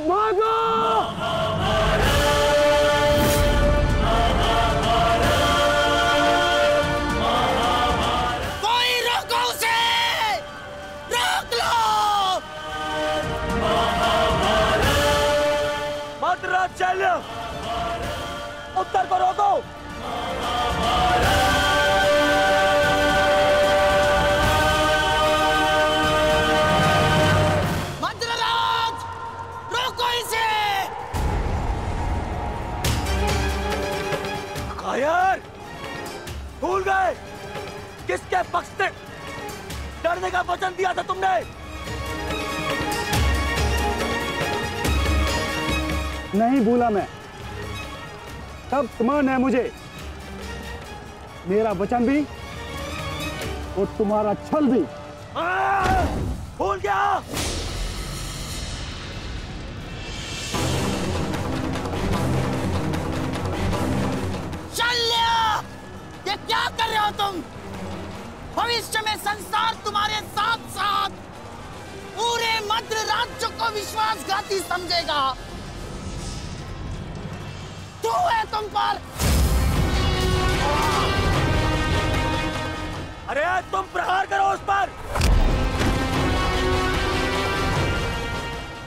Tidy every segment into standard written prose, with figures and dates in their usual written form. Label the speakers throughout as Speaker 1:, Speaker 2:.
Speaker 1: भागो।
Speaker 2: कोई रोको उसे, रोक लो।
Speaker 3: मद्राज शैल्य, उत्तर को रोको।
Speaker 2: मद्राज, रोको इसे।
Speaker 3: कायर, भूल गए किसके पक्ष से लड़ने का वचन दिया था तुमने?
Speaker 1: नहीं भूला मैं। तब तुमने मुझे मेरा वचन भी और तुम्हारा छल भी।
Speaker 3: भूल गया।
Speaker 2: शल्य, ये क्या कर रहे हो तुम? भविष्य में संसार तुम्हारे साथ साथ पूरे मद्र राज्य को विश्वासघाती समझेगा। तू है तुम पर।
Speaker 3: अरे तुम प्रहार करो उस पर।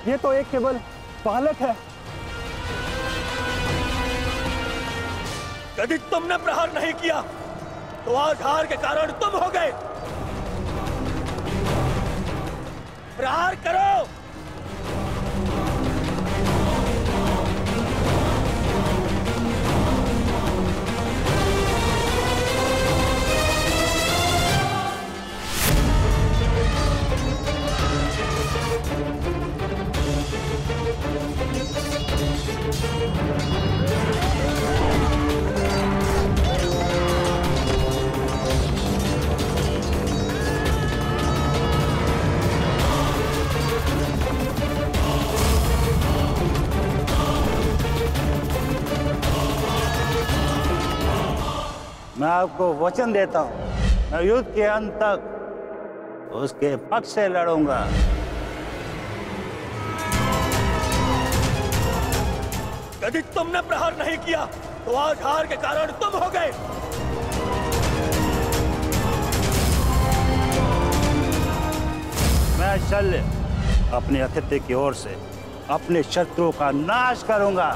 Speaker 1: ये तो एक केवल बालक है।
Speaker 3: यदि तुमने प्रहार नहीं किया तो आज हार के कारण तुम हो गए। प्रहार करो।
Speaker 4: मैं आपको वचन देता हूं, मैं युद्ध के अंत तक उसके पक्ष से लड़ूंगा।
Speaker 3: यदि तुमने प्रहार नहीं किया तो आज हार के कारण तुम हो गए।
Speaker 4: मैं शल्य अपने अतिथि की ओर से अपने शत्रुओं का नाश करूंगा।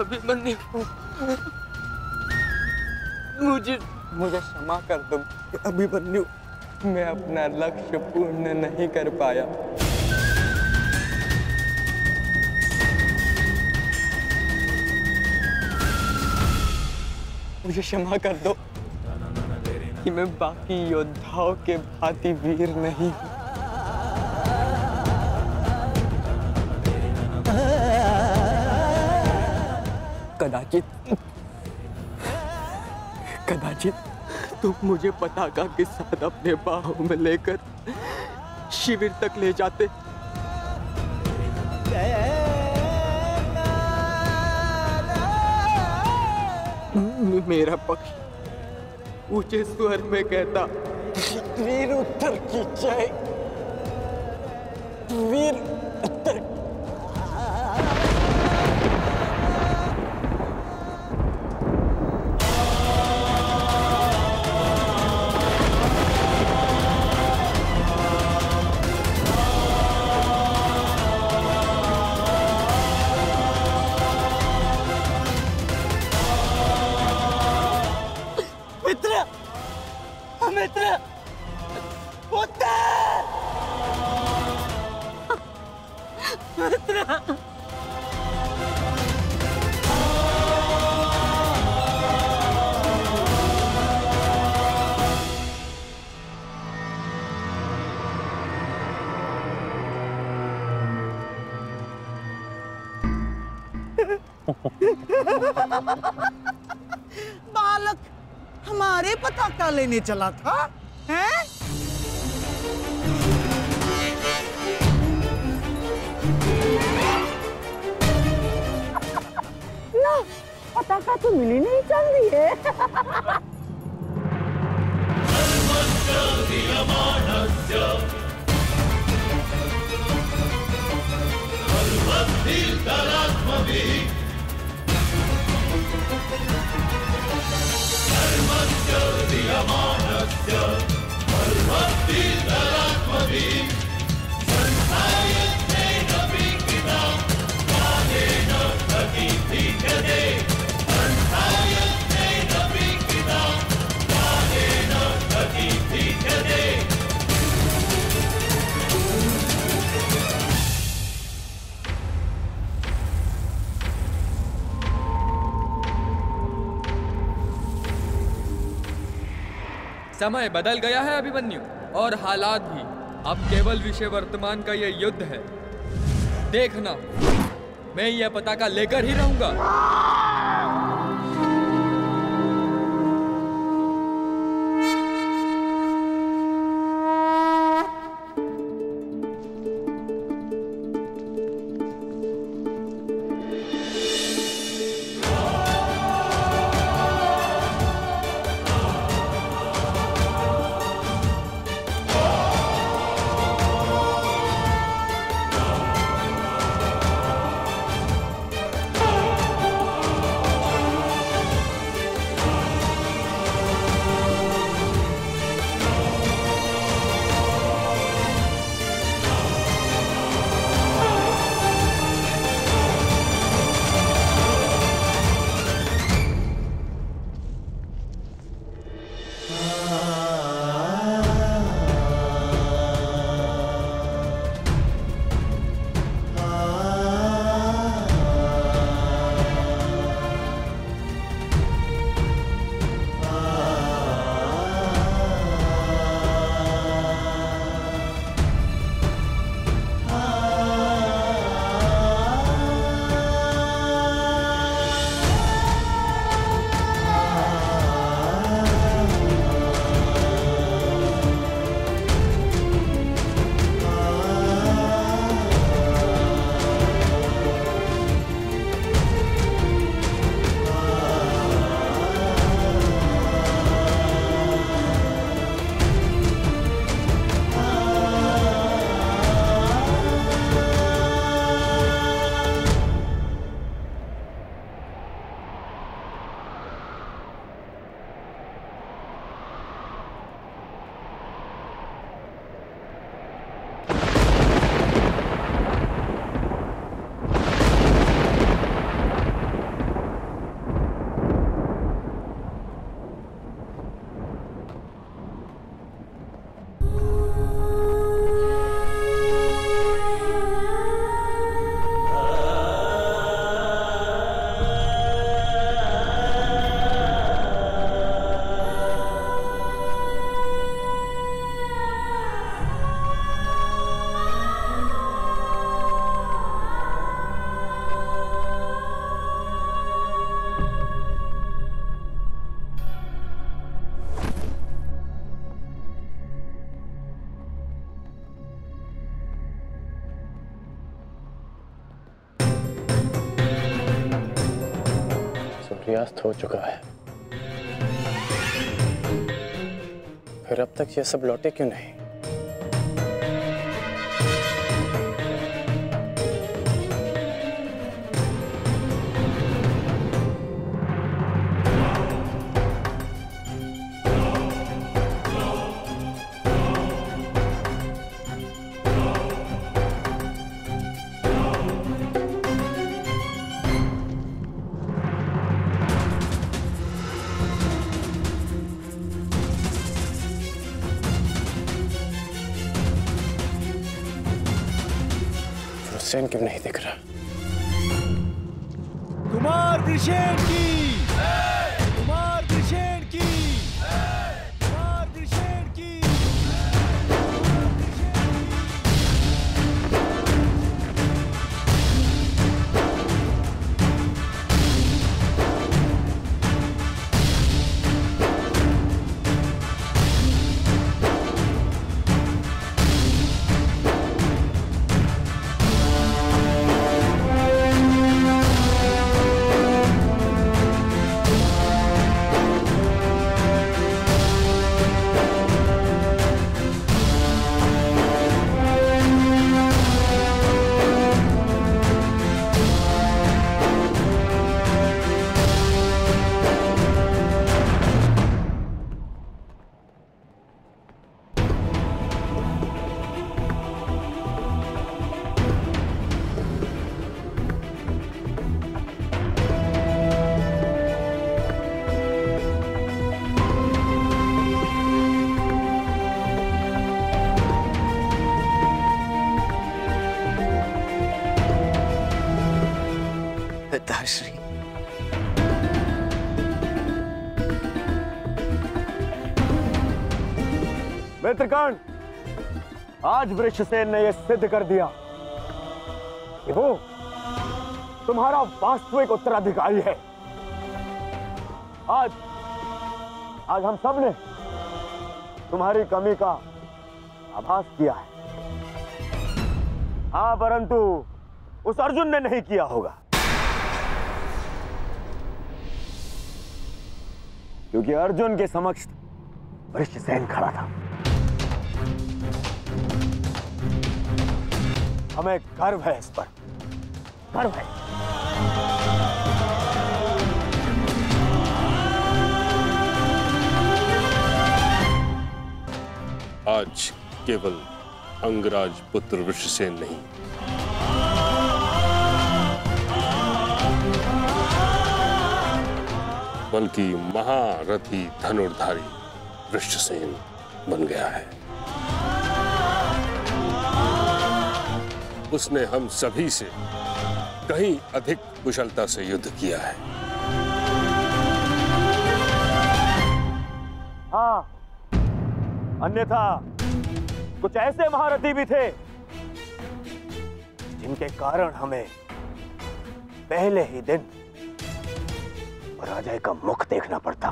Speaker 5: अभिमन्यु, मुझे क्षमा कर दो अभिमन्यु, मैं अपना लक्ष्य पूर्ण नहीं कर पाया। मुझे क्षमा कर दो कि मैं बाकी योद्धाओं के भांति वीर नहीं हूं। कदाचित तुम मुझे पताका के साथ अपने बाहों में लेकर शिविर तक ले जाते। मेरा पक्ष ऊंचे स्वर में कहता, वीर उत्तर की जय, वीर उत्तर।
Speaker 2: बालक हमारे पताका लेने चला था, हैं? ना, पताका तो मिली नहीं चल रही है।
Speaker 6: समय बदल गया है अभिमन्यु, और हालात भी। अब केवल विषय वर्तमान का ये युद्ध है। देखना, मैं यह पताका लेकर ही रहूंगा।
Speaker 5: सूर्यास्त हो चुका है, फिर अब तक ये सब लौटे क्यों नहीं? हुसैन क्यों नहीं दिख रहा?
Speaker 3: कुमार वृषेण की, कुमार वृषेण की, कुमार वृषेण की।
Speaker 5: पिताश्री,
Speaker 1: मित्रगण, आज वृषसेन ने यह सिद्ध कर दिया कि वो तुम्हारा वास्तविक उत्तराधिकारी है। आज हम सब ने तुम्हारी कमी का आभास किया है। हाँ, परंतु उस अर्जुन ने नहीं किया होगा, क्योंकि अर्जुन के समक्ष वृषसेन खड़ा था। हमें गर्व है, इस पर गर्व है।
Speaker 7: आज केवल अंगराज पुत्र वृषसेन नहीं, बल्कि महारथी धनुर्धारी वृषसेन बन गया है। उसने हम सभी से कहीं अधिक कुशलता से युद्ध किया है।
Speaker 1: हाँ, अन्यथा कुछ ऐसे महारथी भी थे जिनके कारण हमें पहले ही दिन पराजय का मुख देखना पड़ता।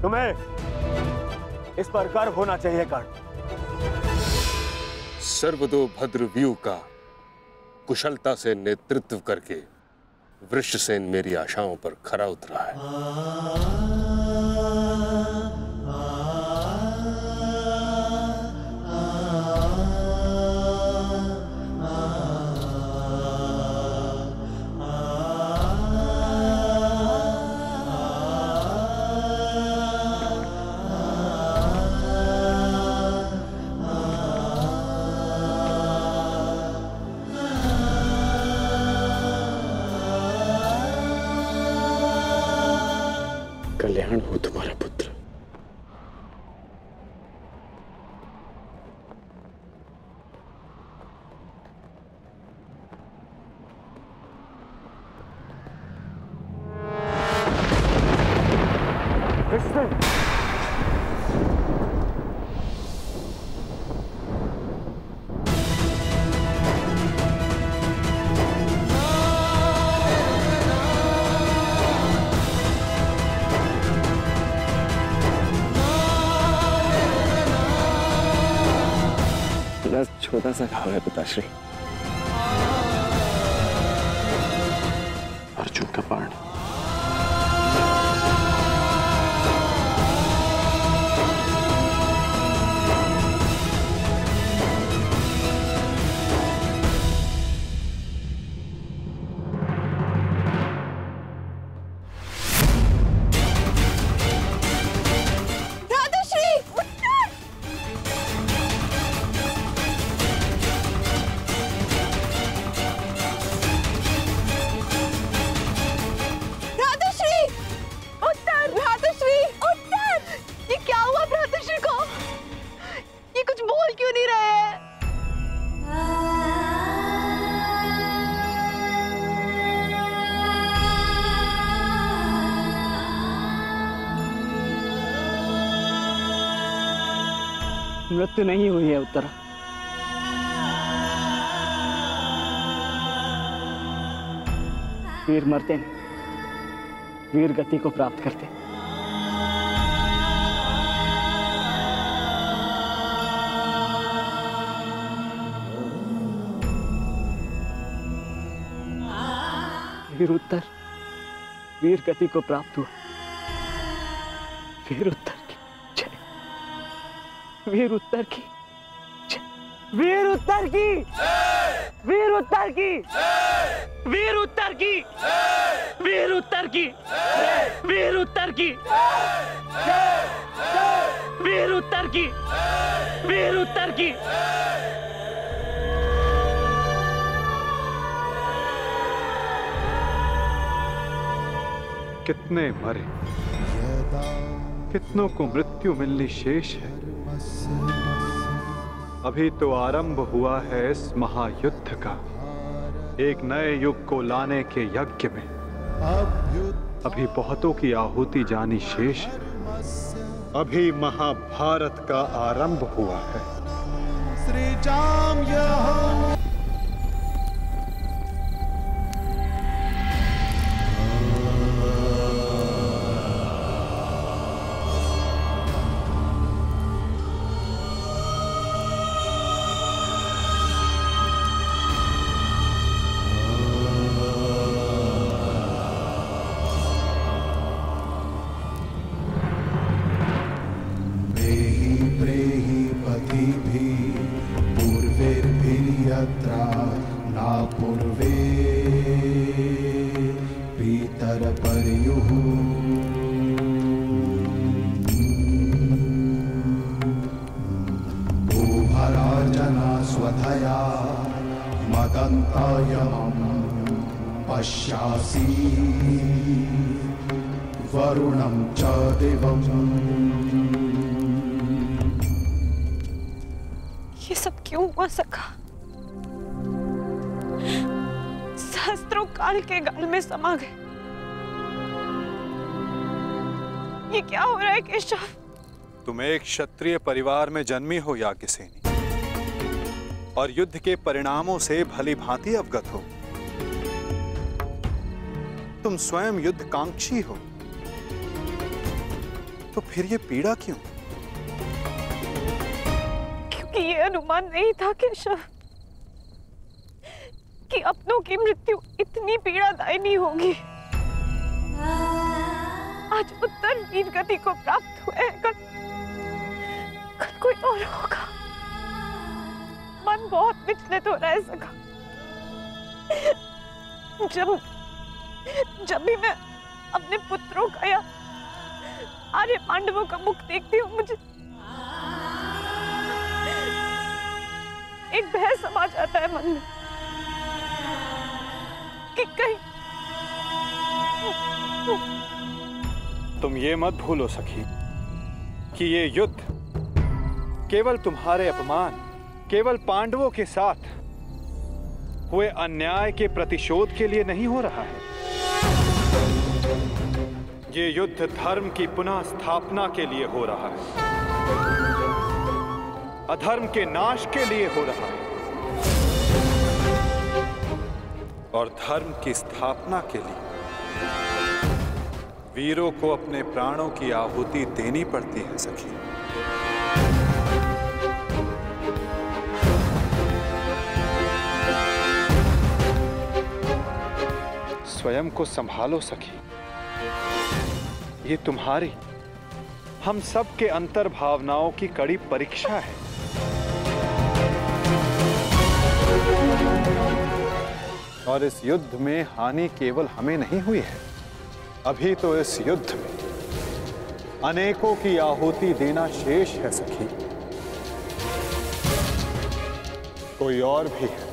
Speaker 1: तुम्हें इस पर गर्व होना चाहिए कर्ण।
Speaker 7: सर्वतोभद्र व्यूह का कुशलता से नेतृत्व करके वृषसेन मेरी आशाओं पर खरा उतरा है।
Speaker 5: कल्याण हो तुम्हारा पुत्र। बड़ा छोटा सा घाव है पिताश्री।
Speaker 8: अर्जुन का बाण।
Speaker 5: मृत्यु नहीं हुई है उत्तरा। वीर मरते नहीं, वीर गति को प्राप्त करते। वीर उत्तर वीर गति को प्राप्त हुआ। वीर उत्तर की जय। वीर उत्तर की जय। वीर उत्तर की वीर उत्तर की वीर उत्तर की वीर उत्तर की वीर उत्तर की वीर उत्तर की वीर उत्तर की।
Speaker 8: कितने मरे, कितनों को मृत्यु मिलनी शेष है। अभी तो आरंभ हुआ है इस महायुद्ध का, एक नए युग को लाने के यज्ञ में। अभी बहुतों की आहुति जानी शेष है। अभी महाभारत का आरंभ हुआ है। श्री राम
Speaker 9: वरुणं च देवम्।
Speaker 10: ये सब क्यों हुआ सखा? सहस्त्रों काल के गाल में समा गए। ये क्या हो रहा है केशव?
Speaker 8: तुम एक क्षत्रिय परिवार में जन्मी हो याज्ञसेनी, और युद्ध के परिणामों से भली भांति अवगत हो। तुम स्वयं युद्ध कांक्षी हो, तो फिर ये पीड़ा क्यों?
Speaker 10: क्योंकि ये अनुमान नहीं था केशव कि अपनों की मृत्यु इतनी पीड़ादायी होगी। आज उत्तर वीर गति को प्राप्त हुए, कल कोई और होगा। मन बहुत विचलित हो रहा है सखा। जब भी मैं अपने पुत्रों का या आर्य पांडवों का मुख देखती हूँ, मुझे एक भय समा जाता है मन में कि कहीं।
Speaker 8: तुम ये मत भूलो सखी कि ये युद्ध केवल तुम्हारे अपमान, केवल पांडवों के साथ हुए अन्याय के प्रतिशोध के लिए नहीं हो रहा है। ये युद्ध धर्म की पुनः स्थापना के लिए हो रहा है, अधर्म के नाश के लिए हो रहा है। और धर्म की स्थापना के लिए वीरों को अपने प्राणों की आहुति देनी पड़ती है सखी। स्वयं को संभालो सखी। ये तुम्हारी, हम सब के अंतर भावनाओं की कड़ी परीक्षा है। और इस युद्ध में हानि केवल हमें नहीं हुई है, अभी तो इस युद्ध में अनेकों की आहुति देना शेष है सखी। कोई और भी है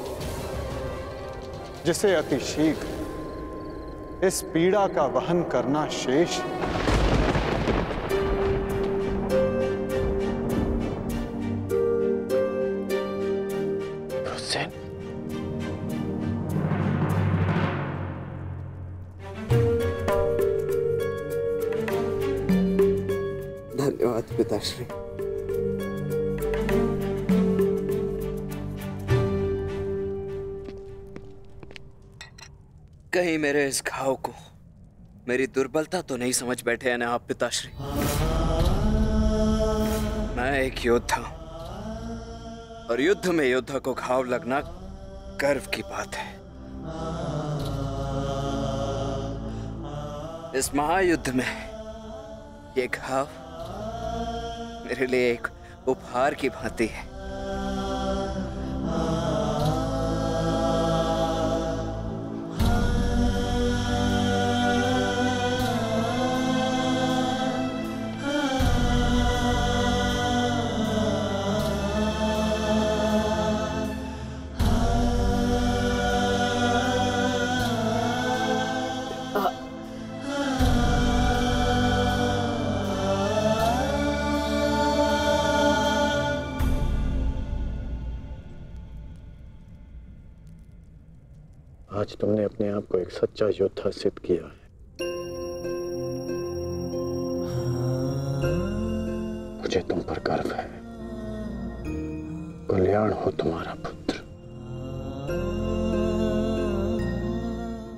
Speaker 8: जिसे अति शीघ्र इस पीड़ा का वहन करना शेष है।
Speaker 1: हुसैन, धन्यवाद पिताश्री।
Speaker 5: कहीं मेरे इस घाव को मेरी दुर्बलता तो नहीं समझ बैठे हैं ना आप पिताश्री? मैं एक योद्धा हूं और युद्ध में योद्धा को घाव लगना गर्व की बात है। इस महायुद्ध में ये घाव मेरे लिए एक उपहार की भांति है।
Speaker 1: आज तुमने अपने आप को एक सच्चा योद्धा सिद्ध किया है। मुझे तुम पर गर्व है। कल्याण हो तुम्हारा पुत्र।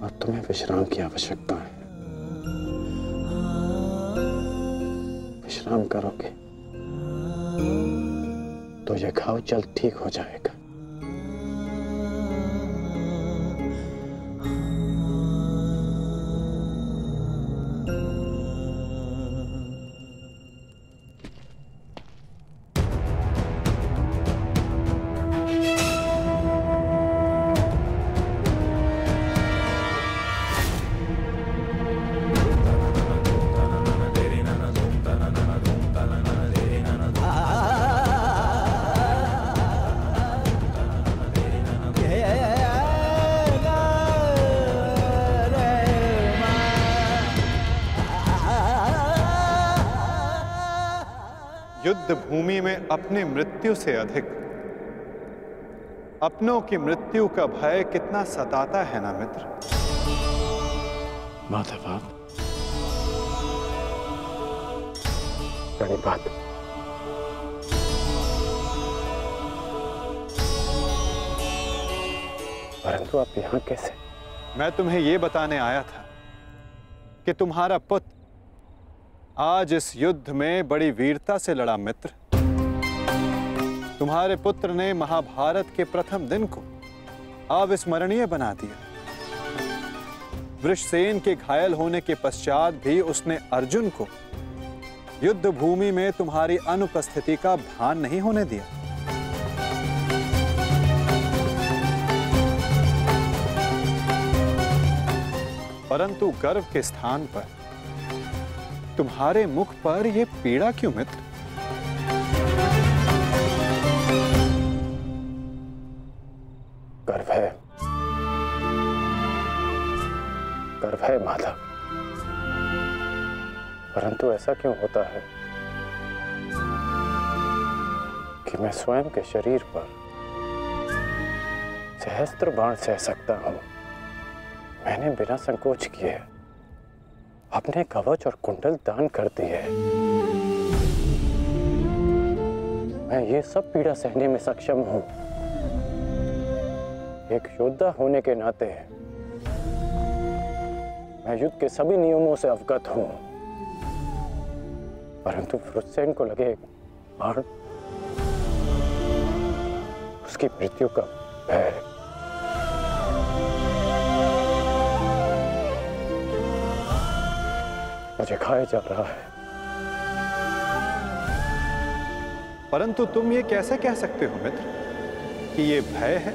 Speaker 1: अब तुम्हें विश्राम की आवश्यकता है। विश्राम करोगे तो यह घाव जल्द ठीक हो जाएगा।
Speaker 8: युद्ध भूमि में अपनी मृत्यु से अधिक अपनों की मृत्यु का भय कितना सताता है ना मित्र।
Speaker 1: माधव, बड़ी बात। परंतु आप यहां कैसे?
Speaker 8: मैं तुम्हें यह बताने आया था कि तुम्हारा पुत्र आज इस युद्ध में बड़ी वीरता से लड़ा मित्र। तुम्हारे पुत्र ने महाभारत के प्रथम दिन को अविस्मरणीय बना दिया। वृषसेन के घायल होने के पश्चात भी उसने अर्जुन को युद्ध भूमि में तुम्हारी अनुपस्थिति का भान नहीं होने दिया। परंतु गर्व के स्थान पर तुम्हारे मुख पर यह पीड़ा क्यों मित्र?
Speaker 1: गर्व है, गर्व है माधव। परंतु ऐसा क्यों होता है कि मैं स्वयं के शरीर पर सहस्त्र बाण सह सकता हूं। मैंने बिना संकोच किए अपने कवच और कुंडल दान कर दिए। मैं ये सब पीड़ा सहने में सक्षम हूं। एक योद्धा होने के नाते मैं युद्ध के सभी नियमों से अवगत हूं। परंतु वृषसेन को लगे बाण, उसकी मृत्यु का भय। मुझे खाया जा रहा है।
Speaker 8: परंतु तुम ये कैसे कह सकते हो मित्र कि ये भय है,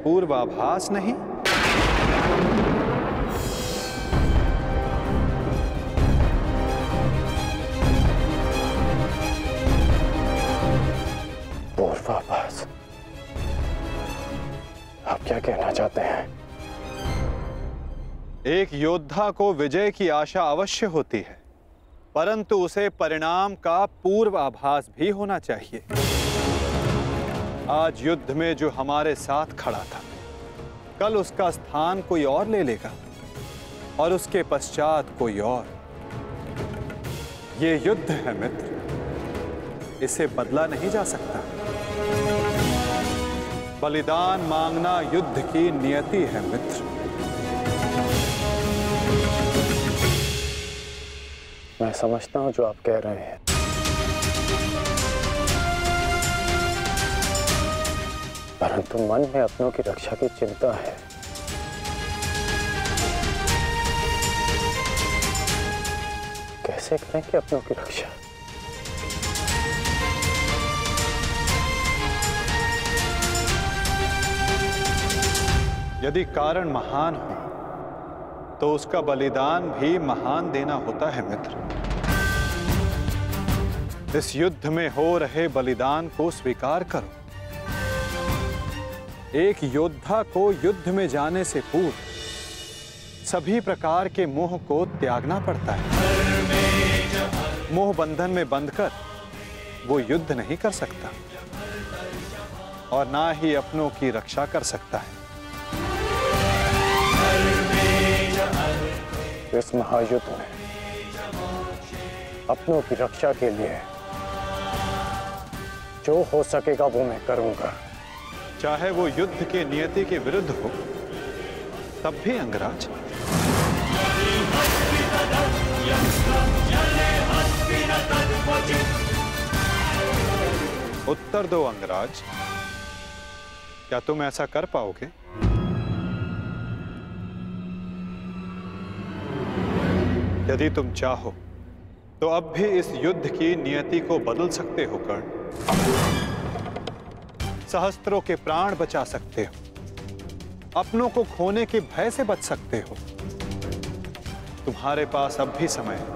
Speaker 8: पूर्वाभास नहीं?
Speaker 1: पूर्वाभास? आप क्या कहना चाहते हैं?
Speaker 8: एक योद्धा को विजय की आशा अवश्य होती है, परंतु उसे परिणाम का पूर्वाभास भी होना चाहिए। आज युद्ध में जो हमारे साथ खड़ा था, कल उसका स्थान कोई और ले लेगा और उसके पश्चात कोई और। ये युद्ध है मित्र, इसे बदला नहीं जा सकता। बलिदान मांगना युद्ध की नियति है मित्र।
Speaker 1: मैं समझता हूं जो आप कह रहे हैं, परंतु मन में अपनों की रक्षा की चिंता है। कैसे करेंगे अपनों की रक्षा?
Speaker 8: यदि कारण महान हो तो उसका बलिदान भी महान देना होता है मित्र। इस युद्ध में हो रहे बलिदान को स्वीकार करो। एक योद्धा को युद्ध में जाने से पूर्व सभी प्रकार के मोह को त्यागना पड़ता है। मोह बंधन में बंधकर वो युद्ध नहीं कर सकता और ना ही अपनों की रक्षा कर सकता है।
Speaker 1: इस महायुद्ध में अपनों की रक्षा के लिए जो हो सकेगा वो मैं करूंगा,
Speaker 8: चाहे वो युद्ध के नियति के विरुद्ध हो तब भी अंगराज। उत्तर दो अंगराज, क्या तुम ऐसा कर पाओगे? यदि तुम चाहो तो अब भी इस युद्ध की नियति को बदल सकते हो कर्ण। सहस्त्रों के प्राण बचा सकते हो, अपनों को खोने के भय से बच सकते हो। तुम्हारे पास अब भी समय है।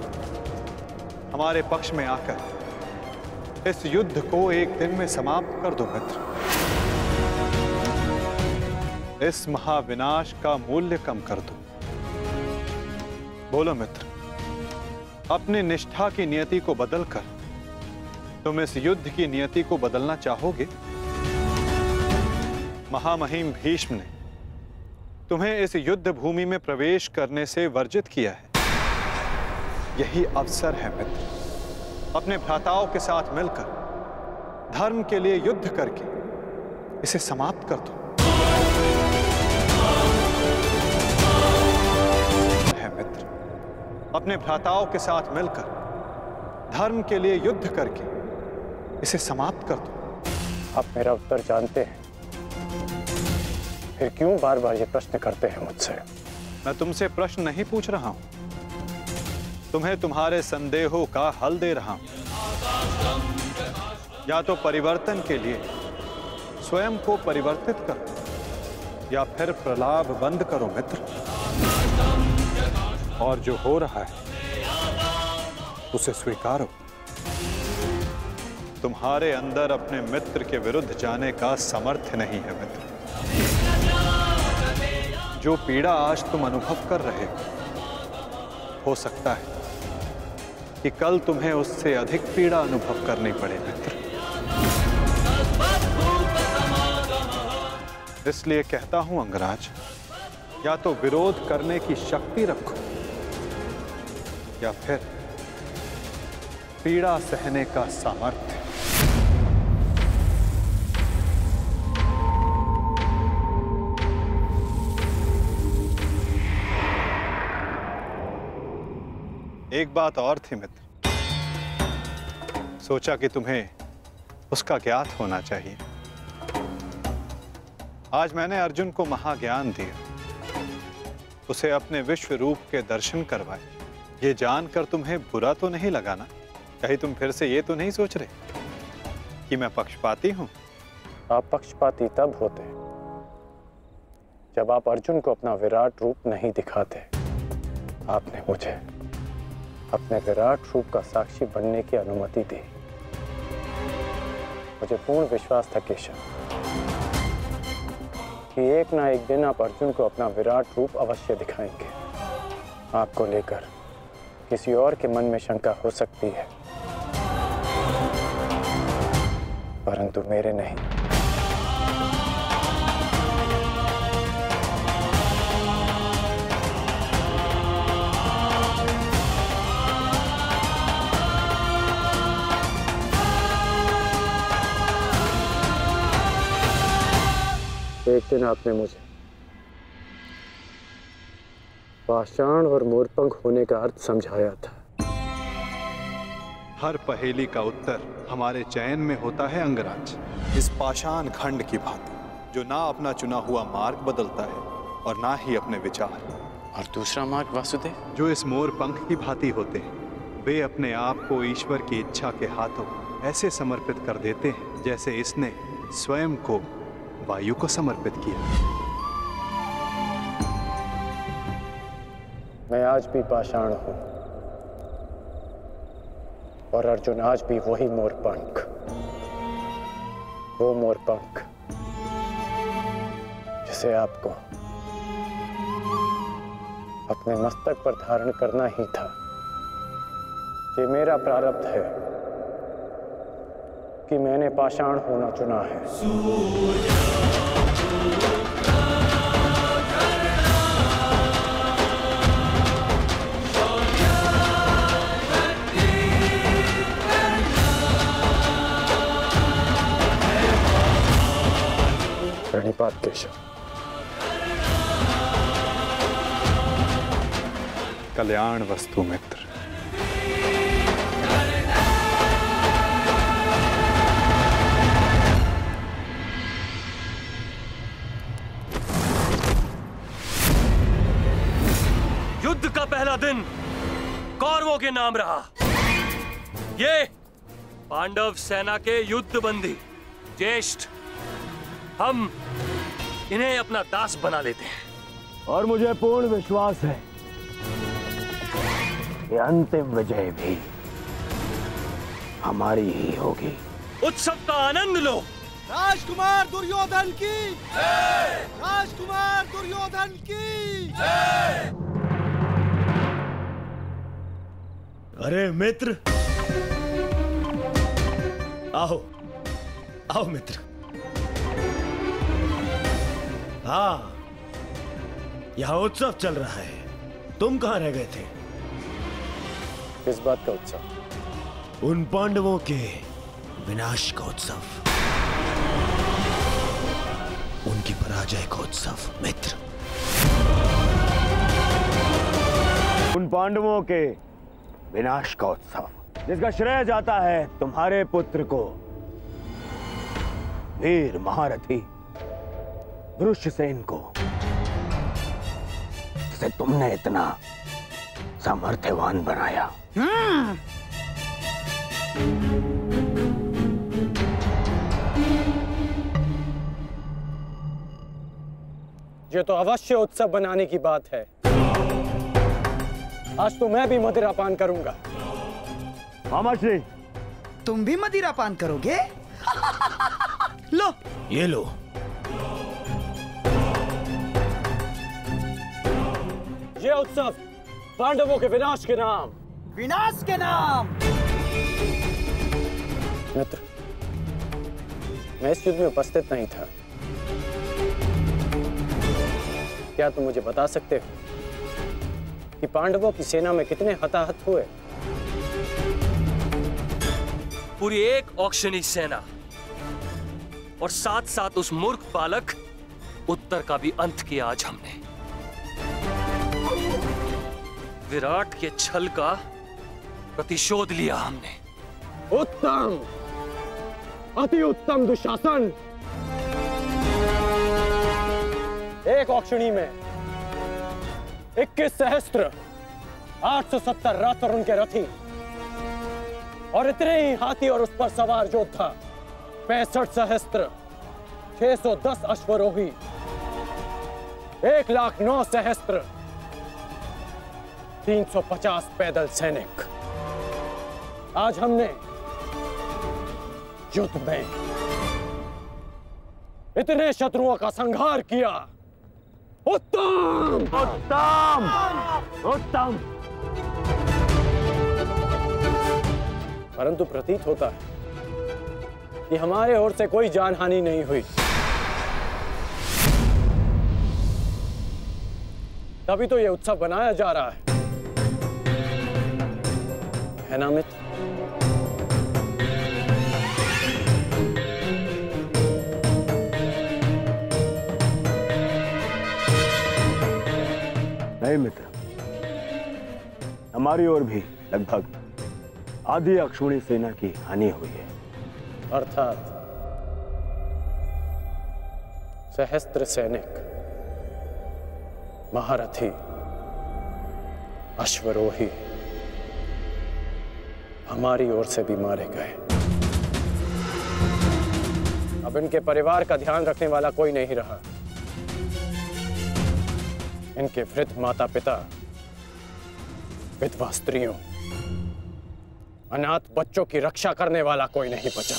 Speaker 8: हमारे पक्ष में आकर इस युद्ध को एक दिन में समाप्त कर दो मित्र। इस महाविनाश का मूल्य कम कर दो। बोलो मित्र, अपनी निष्ठा की नियति को बदलकर तुम इस युद्ध की नियति को बदलना चाहोगे? महामहिम भीष्म ने तुम्हें इस युद्ध भूमि में प्रवेश करने से वर्जित किया है। यही अवसर है मित्र, अपने भ्राताओं के साथ मिलकर धर्म के लिए युद्ध करके इसे समाप्त कर दो। है मित्र, अपने भ्राताओं के साथ मिलकर धर्म के लिए युद्ध करके इसे समाप्त कर दो।
Speaker 1: आप मेरा उत्तर जानते हैं, फिर क्यों बार बार ये प्रश्न करते हैं मुझसे?
Speaker 8: मैं तुमसे प्रश्न नहीं पूछ रहा हूं, तुम्हें तुम्हारे संदेहों का हल दे रहा हूं। या तो परिवर्तन के लिए स्वयं को परिवर्तित करो या फिर प्रलाप बंद करो मित्र। और जो हो रहा है उसे स्वीकारो। तुम्हारे अंदर अपने मित्र के विरुद्ध जाने का सामर्थ्य नहीं है मित्र। जो पीड़ा आज तुम अनुभव कर रहे हो सकता है कि कल तुम्हें उससे अधिक पीड़ा अनुभव करनी पड़े मित्र। इसलिए कहता हूं अंगराज, या तो विरोध करने की शक्ति रखो या फिर पीड़ा सहने का सामर्थ्य। एक बात और थी मित्र, सोचा कि तुम्हें उसका ज्ञात होना चाहिए। आज मैंने अर्जुन को महाज्ञान दिया, उसे अपने विश्व रूप के दर्शन करवाए ये जानकर तुम्हें बुरा तो नहीं लगा ना? कहीं तुम फिर से ये तो नहीं सोच रहे कि मैं पक्षपाती हूं?
Speaker 1: आप पक्षपाती तब होते जब आप अर्जुन को अपना विराट रूप नहीं दिखाते। आपने मुझे अपने विराट रूप का साक्षी बनने की अनुमति दी। मुझे पूर्ण विश्वास था केशव कि एक ना एक दिन आप अर्जुन को अपना विराट रूप अवश्य दिखाएंगे। आपको लेकर किसी और के मन में शंका हो सकती है, परंतु मेरे नहीं। एक दिन आपने मुझे पाषाण और मोरपंख होने का अर्थ समझाया था।
Speaker 8: हर पहेली का उत्तर हमारे चयन में होता है अंगराज। इस पाषाण खंड की भांति, जो ना अपना चुना हुआ मार्ग बदलता है और ना ही अपने विचार।
Speaker 1: और दूसरा मार्ग वासुदेव,
Speaker 8: जो इस मोरपंख की भांति होते हैं, वे अपने आप को ईश्वर की इच्छा के हाथों ऐसे समर्पित कर देते हैं जैसे इसने स्वयं को वायु को समर्पित किया।
Speaker 1: मैं आज भी पाषाण हूं और अर्जुन आज भी वही मोरपंख, वो मोरपंख जिसे आपको अपने मस्तक पर धारण करना ही था। ये मेरा प्रारब्ध है कि मैंने पाषाण होना चुना है। प्रणिपात केशव।
Speaker 8: कल्याण वस्तु मित्र।
Speaker 3: युद्ध का पहला दिन कौरवों के नाम रहा। ये पांडव सेना के युद्ध बंदी ज्येष्ठ, हम इन्हें अपना दास बना लेते हैं।
Speaker 11: और मुझे पूर्ण विश्वास है कि अंतिम विजय भी हमारी ही होगी।
Speaker 3: उत्सव का आनंद लो।
Speaker 2: राजकुमार दुर्योधन की जय! राजकुमार दुर्योधन की जय!
Speaker 11: अरे मित्र, आओ आओ मित्र। हाँ, यहाँ उत्सव चल रहा है। तुम कहाँ रह गए थे?
Speaker 1: किस बात का उत्सव?
Speaker 11: उन पांडवों के विनाश का उत्सव, उनकी पराजय का उत्सव मित्र। उन पांडवों के विनाश का उत्सव जिसका श्रेय जाता है तुम्हारे पुत्र को, वीर महारथी वृषसेन को, जिसे तुमने इतना सामर्थ्यवान बनाया।
Speaker 1: ये तो अवश्य उत्सव बनाने की बात है। आज तो मैं भी मदिरा पान करूंगा।
Speaker 11: मामा श्री,
Speaker 2: तुम भी मदिरा पान करोगे? लो,
Speaker 11: ये लो।
Speaker 1: ये उत्सव पांडवों के विनाश के नाम।
Speaker 2: विनाश के नाम।
Speaker 1: मित्र, मैं इस युद्ध में उपस्थित नहीं था। क्या तुम मुझे बता सकते हो कि पांडवों की सेना में कितने हताहत हुए?
Speaker 3: पूरी एक औक्षणी सेना और साथ साथ उस मूर्ख बालक उत्तर का भी अंत किया आज हमने। विराट के छल का प्रतिशोध लिया हमने।
Speaker 1: उत्तम, अति उत्तम दुशासन। एक औक्षणी में 21 सहस्त्र 870 रथ और उनके रथी और इतने ही हाथी और उस पर सवार योद्धा, 65 सहस्त्र, 610 अश्वरोही, 1,09,000 सहस्त्र, 350 पैदल सैनिक। आज हमने युद्ध में इतने शत्रुओं का संहार किया। उत्तम उत्तम उत्तम। परंतु प्रतीत होता है कि हमारे ओर से कोई जानहानि नहीं हुई। तभी तो यह उत्सव बनाया जा रहा है ना मित्र?
Speaker 11: नहीं मित्र, हमारी ओर भी लगभग आधी अक्षौणी सेना की हानि हुई है।
Speaker 1: अर्थात सहस्त्र सैनिक, महारथी, अश्वरोही हमारी ओर से भी मारे गए। अब इनके परिवार का ध्यान रखने वाला कोई नहीं रहा। इनके वृद्ध माता पिता, विधवा स्त्रियों, अनाथ बच्चों की रक्षा करने वाला कोई नहीं बचा।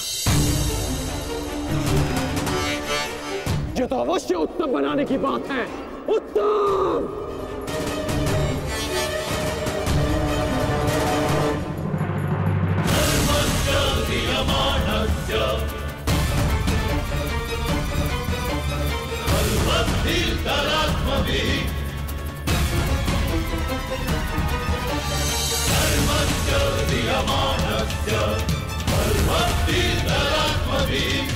Speaker 1: ये तो अवश्य उत्तम बनाने की बात है। उत्तम।
Speaker 12: धर्मस्य